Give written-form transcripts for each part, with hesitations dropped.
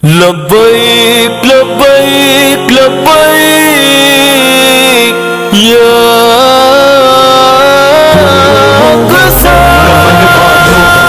لبیک لبیک لبیک یا اقصی۔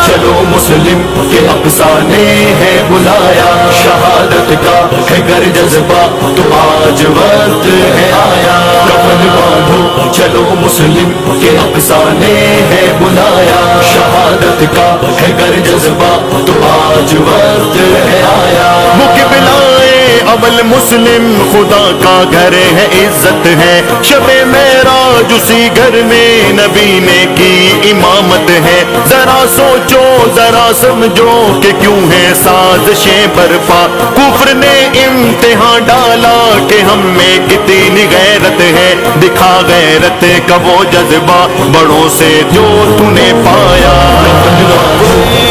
چلو مسلم کے افسانے ہے بلایا، شہادت کا ہے گر جذبہ تو آج وقت ہے آیا۔ کفن باندھو چلو مسلم کے افسانے ہے بلایا، شہادت کا ہے گر جذبہ تو آج وقت ہے آیا۔ مقبلائے اول مسلم خدا کا گھر ہے، عزت ہے شب معراج اسی گھر میں نبی نے کی امامت ہے۔ ذرا سوچو ذرا سمجھو کہ کیوں ہے سازشیں برپا، کفر نے امتحان ڈالا کہ ہم میں کتنی غیرت ہے۔ دکھا غیرت کا وہ جذبہ بڑوں سے جو تو نے پایا۔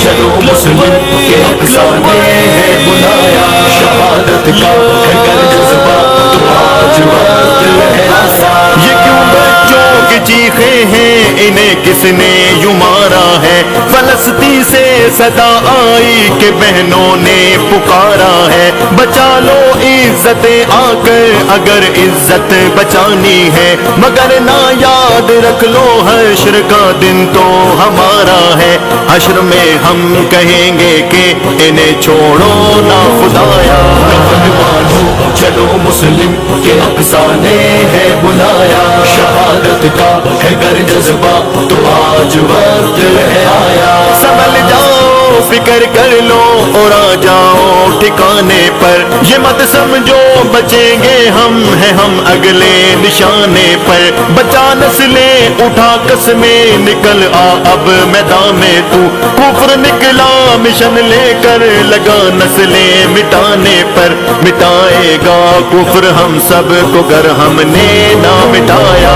چلو مسلم کے افسانے ہے بلایا، شہادت کا ہے گر جذبہ تو آج وقت ہے آیا۔ یہ کیوں بچوں کی چیخیں ہیں، انہیں کس نے یوں مارا ہے؟ فلسطین سے صدا آئی کہ بہنوں نے پکارا ہے، بچا لو عزت آ کر اگر عزت بچانی ہے، مگر نہ یاد رکھ لو حشر کا دن تو ہمارا ہے۔ حشر میں ہم کہیں گے کہ انہیں چھوڑو نہ خدایا۔ کفن باندھو چلو مسلم کے افسانے ہے بلایا، شہادت کا ہے گر جذبہ تو آج وقت ہے آیا۔ سنبھل جاؤ فکر کر لو اور آ جاؤ ٹھکانے پر، یہ مت سمجھو بچیں گے ہم ہیں ہم اگلے نشانے پر۔ بچا نسلیں اٹھا قسمیں نکل آ اب میدان میں تو، کفر نکلا مشن لے کر لگا نسلیں مٹانے پر۔ مٹائے گا کفر ہم سب کو گر ہم نے نہ مٹایا۔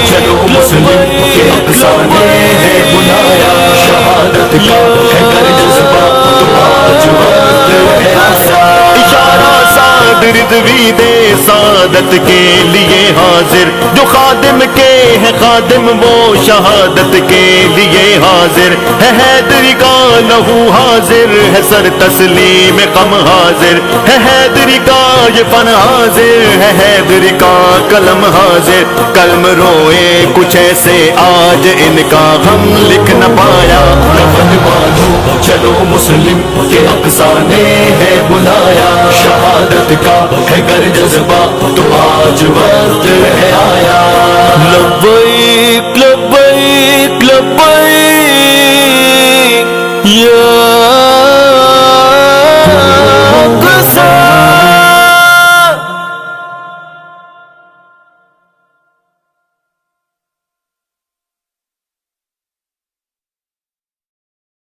چلو مسلم کے افسانے ہے بلایا، شہادت کا ہے گر جذبہ تو آج وقت ہے آیا۔ اشارہ سعد رضوی دے سعادت کے لیے حاضر، جو خادم کے ہے خادم وہ شہادت کے لیے حاضر ہے۔ حیدری کا لہو حاضر ہے، سر تسلیم غم حاضر ہے۔ حیدری کا یہ فن حاضر ہے، حیدری کا قلم حاضر۔ قلم روئے کچھ ایسے آج ان کا غم لکھ نہ پایا۔ کفن باندھو چلو مسلم کے افسانے ہے بلایا، شہادت کا ہے گر جذبہ تو آج وقت ہے آیا۔ لبیک لبیک لبیک یا